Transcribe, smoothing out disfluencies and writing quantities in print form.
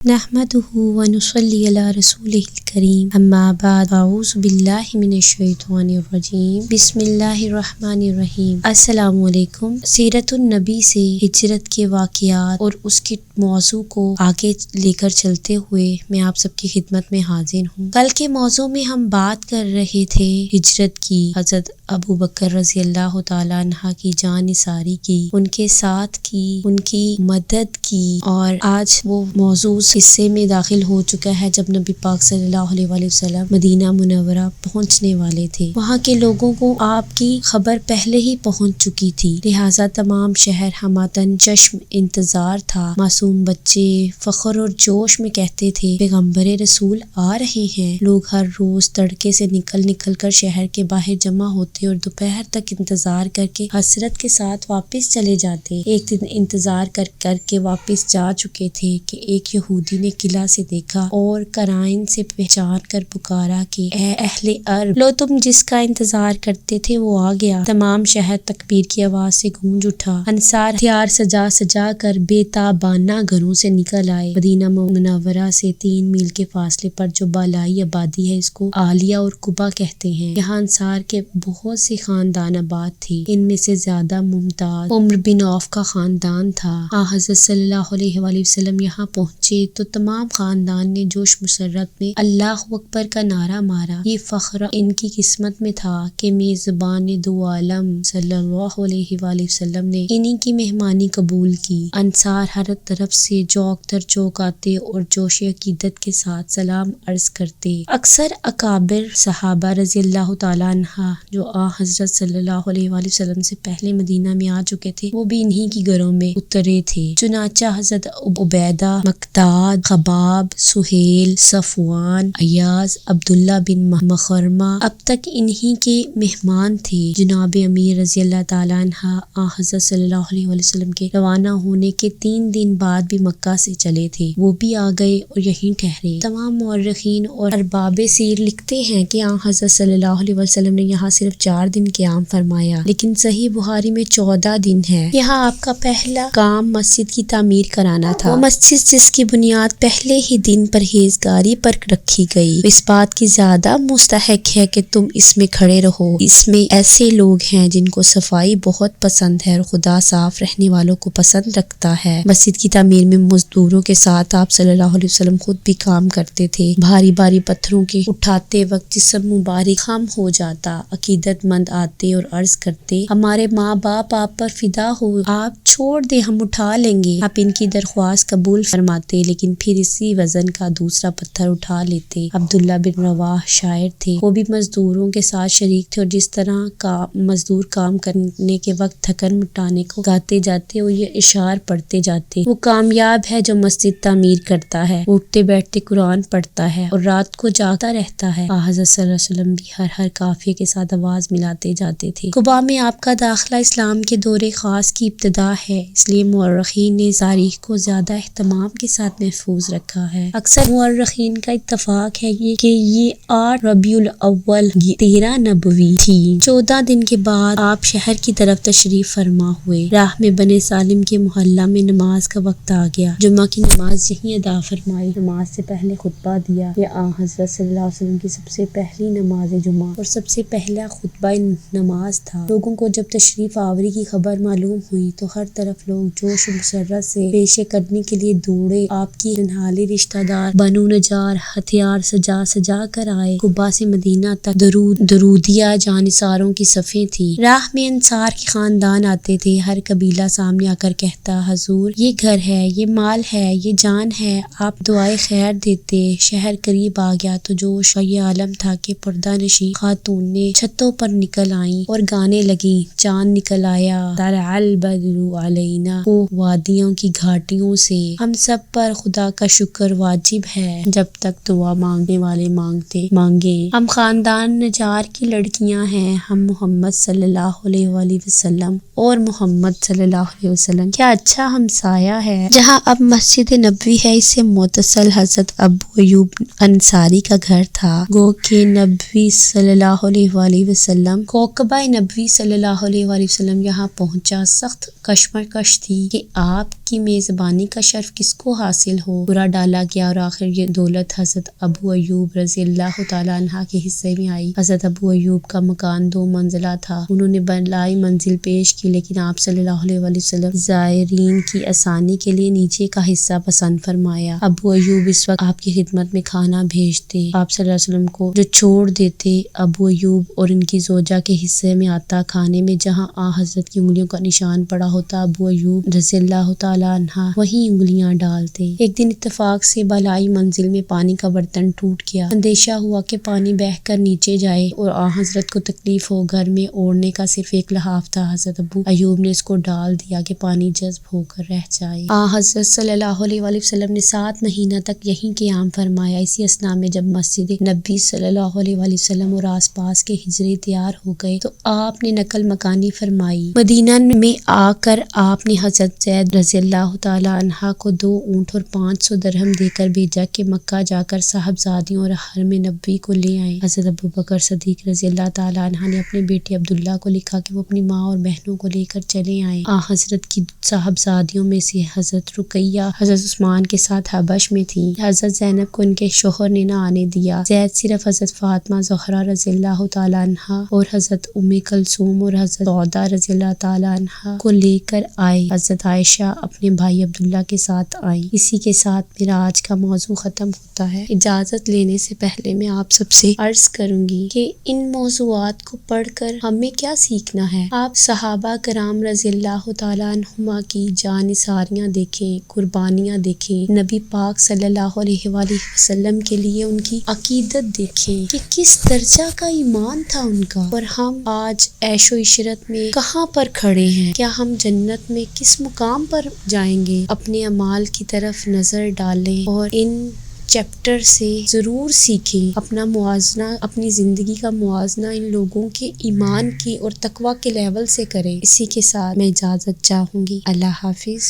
نحمده ونصلي على رسوله الكريم اما بعد اعوذ باللہ من الشیطان الرجیم بسم اللہ الرحمن الرحیم۔ السلام علیکم۔ سیرت النبی سے ہجرت کے واقعات اور اس کے موضوع کو آگے لے کر چلتے ہوئے میں آپ سب کی خدمت میں حاضر ہوں۔ کل کے موضوع میں ہم بات کر رہے تھے ہجرت کی، حضرت ابو بکر رضی اللہ تعالیٰ عنہ کی جان نثاری کی، ان کے ساتھ کی، ان کی مدد کی، اور آج وہ موضوع حصے میں داخل ہو چکا ہے جب نبی پاک صلی اللہ علیہ وآلہ وسلم مدینہ منورہ پہنچنے والے تھے۔ وہاں کے لوگوں کو آپ کی خبر پہلے ہی پہنچ چکی تھی، لہٰذا تمام شہر ہماتن چشم انتظار تھا۔ معصوم بچے فخر اور جوش میں کہتے تھے پیغمبر رسول آ رہے ہیں۔ لوگ ہر روز تڑکے سے نکل کر شہر کے باہر جمع ہوتے اور دوپہر تک انتظار کر کے حسرت کے ساتھ واپس چلے جاتے۔ ایک دن انتظار کر کے واپس جا چکے تھے کہ ایک یہودی نے قلعہ سے دیکھا اور قرائن سے پہچان کر پکارا کہ اے اہل عرب، لو تم جس کا انتظار کرتے تھے وہ آ گیا۔ تمام شہر تکبیر کی آواز سے گونج اٹھا۔ انصار ہتھیار سجا کر بے تابانہ گھروں سے نکل آئے۔ مدینہ منورہ سے 3 میل کے فاصلے پر جو بالائی آبادی ہے اس کو عالیہ اور قبا کہتے ہیں۔ یہاں انصار کے بہت سے خاندان آباد تھے، ان میں سے زیادہ ممتاز عمر بن عوف کا خاندان تھا۔ حضرت صلی اللہ علیہ وآلہ وسلم یہاں پہنچے تو تمام خاندان نے جوش مسرت میں اللہ اکبر کا نعرہ مارا۔ یہ فخر ان کی قسمت میں تھا کہ میزبان دو عالم صلی اللہ علیہ وآلہ وسلم نے انہی کی مہمانی قبول کی۔ انصار ہر طرف سے چوک در چوک آتے اور جوش عقیدت کے ساتھ سلام عرض کرتے۔ اکثر اکابر صحابہ رضی اللہ تعالیٰ عنہ جو حضرت صلی اللہ علیہ وآلہ وسلم سے پہلے مدینہ میں آ چکے تھے وہ بھی انہی کی گھروں میں اترے تھے۔ چنانچہ حضرت عبیدہ، مقداد، خباب، سہیل، صفوان، ایاز، عبداللہ بن مخرمہ اب تک انہی کے مہمان تھے۔ جناب امیر رضی اللہ تعالیٰ عنہ حضرت صلی اللہ علیہ وآلہ وسلم کے روانہ ہونے کے 3 دن بعد بھی مکہ سے چلے تھے، وہ بھی آ گئے اور یہیں ٹھہرے۔ تمام مورخین اور ارباب سیر لکھتے ہیں کہ حضرت صلی اللہ علیہ وسلم نے یہاں صرف 4 دن قیام فرمایا، لیکن صحیح بخاری میں 14 دن ہے۔ یہاں آپ کا پہلا کام مسجد کی تعمیر کرانا تھا۔ وہ مسجد جس کی بنیاد پہلے ہی دن پرہیزگاری پر رکھی گئی، اس بات کی زیادہ مستحق ہے کہ تم اس میں کھڑے رہو۔ اس میں ایسے لوگ ہیں جن کو صفائی بہت پسند ہے اور خدا صاف رہنے والوں کو پسند رکھتا ہے۔ مسجد کی تعمیر میں مزدوروں کے ساتھ آپ صلی اللہ علیہ وسلم خود بھی کام کرتے تھے۔ بھاری بھاری پتھروں کے اٹھاتے وقت جسم مبارک خم ہو جاتا۔ عقیدت مند آتے اور عرض کرتے ہمارے ماں باپ آپ پر فدا ہو، آپ چھوڑ دیں ہم اٹھا لیں گے۔ آپ ان کی درخواست قبول فرماتے لیکن پھر اسی وزن کا دوسرا پتھر اٹھا لیتے۔ عبداللہ بن رواح شاعر تھے، وہ بھی مزدوروں کے ساتھ شریک تھے اور جس طرح مزدور کام کرنے کے وقت تھکن مٹانے کو گاتے جاتے وہ یہ اشعار پڑھتے جاتے۔ وہ کامیاب ہے جو مسجد تعمیر کرتا ہے، اٹھتے بیٹھتے قرآن پڑھتا ہے اور رات کو جاگتا رہتا ہے۔ حضرت صلی اللہ علیہ وسلم بھی ہر قافیے کے ساتھ آواز ملاتے جاتے تھے۔ قباء میں آپ کا داخلہ اسلام کے دور خاص کی ابتدا ہے، اس لیے مورخین نے تاریخ کو زیادہ اہتمام کے ساتھ محفوظ رکھا ہے۔ اکثر مورخین کا اتفاق ہے کہ یہ 8 ربیع الاول 13 نبوی تھی۔ 14 دن کے بعد آپ شہر کی طرف تشریف فرما ہوئے۔ راہ میں بنِ سالم کے محلہ میں نماز کا وقت آ گیا۔ جمعہ کی نماز یہیں ادا فرمائی۔ نماز سے پہلے خطبہ دیا۔ یہ حضرت صلی اللہ علیہ وسلم کی سب سے پہلی نماز جمعہ اور سب سے پہلا خطبہ نماز تھا۔ لوگوں کو جب تشریف آوری کی خبر معلوم ہوئی تو ہر طرف لوگ جوش و مسرت سے پیشے کرنے کے لیے دوڑے۔ آپ کی ننھالے رشتہ دار بنو نجار ہتھیار سجا کر آئے۔ قباء سے مدینہ تک درودیہ جانثاروں کی صفیں تھیں۔ راہ میں انصار کے خاندان آتے تھے۔ ہر قبیلہ سامنے آ کر کہتا حضور یہ گھر ہے، یہ مال ہے، یہ جان ہے، آپ دعائے خیر دیتے۔ شہر قریب آ گیا تو جوش کا یہ عالم تھا کہ پردہ نشین خاتونیں چھتوں پر نکل آئیں اور گانے لگیں۔ چاند نکل آیا، طلع البدر علینا، وہ وادیوں کی گھاٹیوں سے، ہم سب پر خدا کا شکر واجب ہے جب تک دعا مانگنے والے مانگیں۔ ہم خاندان نجار کی لڑکیاں ہیں، ہم محمد صلی اللہ علیہ وآلہ وسلم اور محمد صلی اللہ علیہ وسلم کیا اچھا ہمسایہ ہے۔ جہاں اب مسجد نبوی ہے اس سے متصل حضرت ابو ایوب انصاری کا گھر تھا۔ گو کہ نبی صلی اللہ علیہ وآلہ وسلم کوکبہ نبوی صلی اللہ علیہ وآلہ وسلم یہاں پہنچا۔ سخت کشمکش تھی کہ آپ کی میزبانی کا شرف کس کو حاصل حاصل ہو، برا ڈالا گیا اور آخر یہ دولت حضرت ابو ایوب رضی اللہ تعالیٰ عنہ کے حصے میں آئی۔ حضرت ابو ایوب کا مکان 2 منزلہ تھا۔ انہوں نے بالائی منزل پیش کی، لیکن آپ صلی اللہ علیہ وسلم زائرین کی آسانی کے لیے نیچے کا حصہ پسند فرمایا۔ ابو ایوب اس وقت آپ کی خدمت میں کھانا بھیجتے، آپ صلی اللہ علیہ وسلم کو جو چھوڑ دیتے۔ ابو ایوب اور ان کی زوجہ کے حصے میں آتا، کھانے میں جہاں حضرت کی انگلیوں کا نشان پڑا ہوتا، ابو ایوب رضی اللہ تعالیٰ عنہ وہیں انگلیاں ڈالتے۔ ایک دن اتفاق سے بالائی منزل میں پانی کا برتن ٹوٹ گیا۔ اندیشہ ہوا کہ پانی بہہ کر نیچے جائے اور حضرت کو تکلیف ہو۔ گھر میں اوڑھنے کا صرف ایک لحاف تھا۔ حضرت ابو ایوب نے اس کو ڈال دیا کہ پانی جذب ہو کر رہ جائے۔ حضرت صلی اللہ علیہ وسلم نے 7 مہینہ تک یہیں قیام فرمایا۔ اسی اثناء میں جب مسجد نبی صلی اللہ علیہ وسلم اور آس پاس کے حجرے تیار ہو گئے تو آپ نے نقل مکانی فرمائی۔ مدینہ میں آ کر آپ نے حضرت زید رضی اللہ تعالیٰ عنہ کو 2 اونٹ اور 500 درہم دے کر بھیجا کہ مکہ جا کر صاحبزادیوں اور حرم نبی کو لے آئیں۔ حضرت ابو بکر صدیق رضی اللہ تعالیٰ عنہ نے اپنے بیٹے عبداللہ کو لکھا کہ وہ اپنی ماں اور بہنوں کو لے کر چلے آئیں۔ حضرت کی صاحبزادیوں میں سے حضرت رقیہ حضرت عثمان کے ساتھ حبش میں تھیں۔ حضرت زینب کو ان کے شوہر نے نہ آنے دیا۔ زید صرف حضرت فاطمہ زہرا رضی اللہ تعالیٰ عنہ اور حضرت ام کلثوم اور حضرت سودا رضی اللہ تعالیٰ عنہ کو لے کر آئے۔ حضرت عائشہ اپنے بھائی عبداللہ کے ساتھ آئیں۔ اسی کے ساتھ میرا آج کا موضوع ختم ہوتا ہے۔ اجازت لینے سے پہلے میں آپ سب سے عرض کروں گی کہ ان موضوعات کو پڑھ کر ہمیں کیا سیکھنا ہے۔ آپ صحابہ کرام رضی اللہ تعالیٰ عنہما کی جانثاریاں دیکھیں، قربانیاں دیکھیں، نبی پاک صلی اللہ علیہ وآلہ وسلم کے لیے ان کی عقیدت دیکھیں کہ کس درجہ کا ایمان تھا ان کا، اور ہم آج عیش و عشرت میں کہاں پر کھڑے ہیں، کیا ہم جنت میں کس مقام پر جائیں گے۔ اپنے اعمال کی طرف نظر ڈالیں اور ان چیپٹر سے ضرور سیکھیں، اپنا موازنہ، اپنی زندگی کا موازنہ ان لوگوں کے ایمان کی اور تقویٰ کے لیول سے کریں۔ اسی کے ساتھ میں اجازت چاہوں گی۔ اللہ حافظ۔